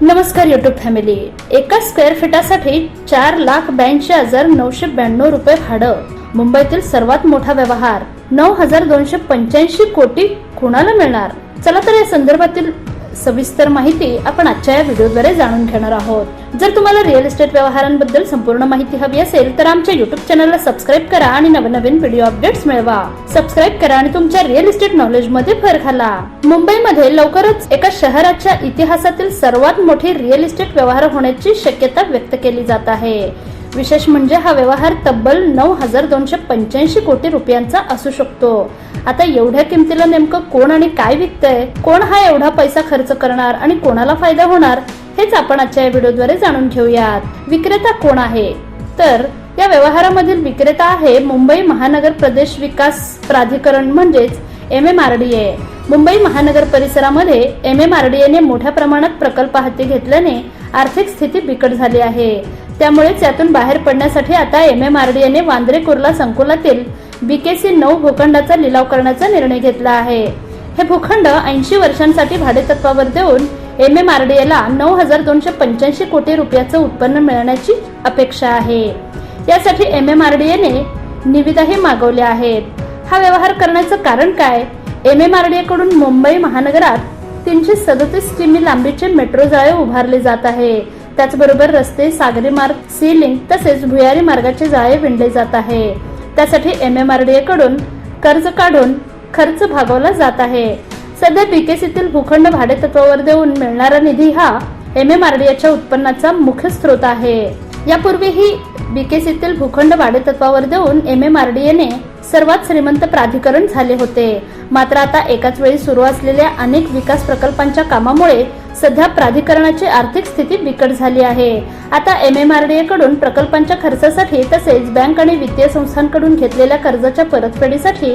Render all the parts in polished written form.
नमस्कार YouTube family. एका square फीटासाठी 4,82,992 रुपये भाडं। मुंबईतील सर्वात मोठा व्यवहार 9,285 कोटी कुणाला मिळणार? चला तर या संदर्भातील सविस्तर माहिती आपण आजच्या या व्हिडिओद्वारे जाणून घेणार आहोत। जर तुम्हाला रिअल इस्टेट व्यवहारांबद्दल संपूर्ण माहिती हवी असेल तर आमच्या YouTube चॅनलला सबस्क्राइब करा आणि नवनवीन व्हिडिओ अपडेट्स मिळवा। सबस्क्राइब करा आणि तुमच्या रिअल इस्टेट नॉलेज मध्ये भर घाला। मुंबईमध्ये लवकरच एका शहराच्या इतिहासातील सर्वात मोठी रिअल इस्टेट व्यवहार होण्याची शक्यता व्यक्त केली जात आहे। विशेष म्हणजे हा व्यवहार तब्बल 9,285 कोटी रुपयांचा असू शकतो। आता एवढ्या किमतीला नेमकं कोण आणि काय विकतंय, कोण हा एवढा पैसा खर्च करणार आणि कोणाला फायदा होणार, हेच आपण आजच्या या व्हिडिओद्वारे जाणून घेऊयात। विक्रेता कोण आहे? तर या व्यवहारामधील विक्रेता आहे मुंबई महानगर प्रदेश विकास प्राधिकरण म्हणजेच MMRDA। मुंबई महानगर परिसरामध्ये MMRDA मोठ्या प्रमाणात प्रकल्प हाती घेतल्याने आर्थिक स्थिती बिकट झाली आहे। त्यामुळे त्यातून बाहेर पडण्यासाठी आता MMRDA वांद्रे कुर्ला संकुलातील BKC 9 भूखंडाचा लिलाव करण्याचा निर्णय घेतला आहे। हे भूखंड 80 वर्षांसाठी भाडेतत्वावर देऊन MMRDA 9,285 कोटी रुपयाचं उत्पन्न मिळण्याची अपेक्षा आहे। यासाठी MMRDA निविदाही मागवल्या आहेत। हा व्यवहार करण्याचं कारण काय? MMRDA कडून मुंबई महानगरात 337 किमी लांबीचे मेट्रो जाळे उभारले जात आहे। त्याचबरोबर रस्ते, सागरी मार्ग, सी लिंक तसेच भुयारी मार्गाचे जाळे विणले जात आहे। त्यासाठी MMRDA कडून कर्ज काढून खर्च भागवला जात आहे। सध्या BKCतील भूखंड भाडेतत्वावर देऊन मिळणारा निधी हा MMRDAच्या उत्पन्नाचा मुख्य स्रोत आहे। यापूर्वीही BKCतील भूखंड भाडेतत्वावर देऊन MMRDA सर्वात श्रीमंत प्राधिकरण झाले होते। मात्र आता एकाच वेळी सुरू असलेल्या अनेक विकास प्रकल्पांच्या कामामुळे सध्या प्राधिकरणाची आर्थिक स्थिती बिकट झाली आहे। आता MMRDA कडून प्रकल्पांच्या खर्चासाठी तसेच बँक आणि वित्तीय संस्थांकडून घेतलेल्या कर्जाच्या परतफेडीसाठी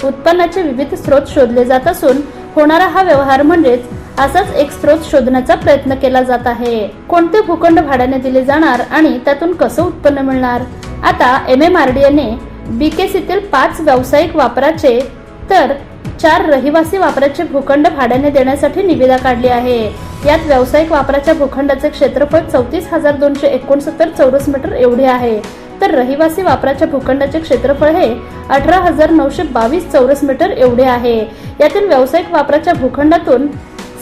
उत्पन्नाचे विविध स्रोत शोधले जात असून होणारा हा व्यवहार म्हणजेच असाच एक स्रोत शोधण्याचा प्रयत्न केला जात आहे। कोणते भूखंड भाड्याने दिले जाणार आणि त्यातून कसं उत्पन्न मिळणार? आता MMRDA BKCतील 5 व्यावसायिक वापराचे तर 4 रहिवासी वापराचे भूखंड भाड्याने देण्यासाठी निविदा काढली आहे। यात व्यावसायिक वापराच्या भूखंडाचे क्षेत्रफळ 34,269 चौरस मीटर एवढे आहे, तर रहिवासी वापराच्या भूखंडाचे क्षेत्रफळ हे 18,922 चौरस मीटर एवढे आहे। यातील व्यावसायिक वापराच्या भूखंडातून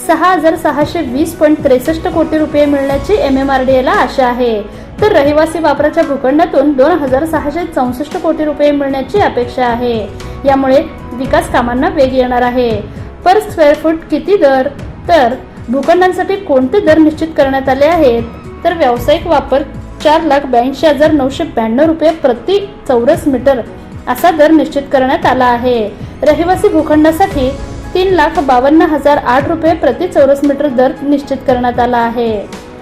6,620.63 कोटी रुपये मिळण्याची MMRDA आशा आहे, तर रहिवासी वापराच्या भूखंडातून 2,664 कोटी रुपये मिळण्याची अपेक्षा आहे। यामुळे विकास कामांना वेग येणार आहे। पर स्क्वेअर फूट किती दर? तर भूखंडांसाठी कोणते दर निश्चित करण्यात आले आहेत? तर व्यावसायिक वापर 4,82,992 रुपये प्रति चौरस मीटर असा दर निश्चित करण्यात आला आहे। रहिवासी भूखंडासाठी 3,52,008 रुपये प्रति चौरस मीटर दर निश्चित करण्यात आला आहे।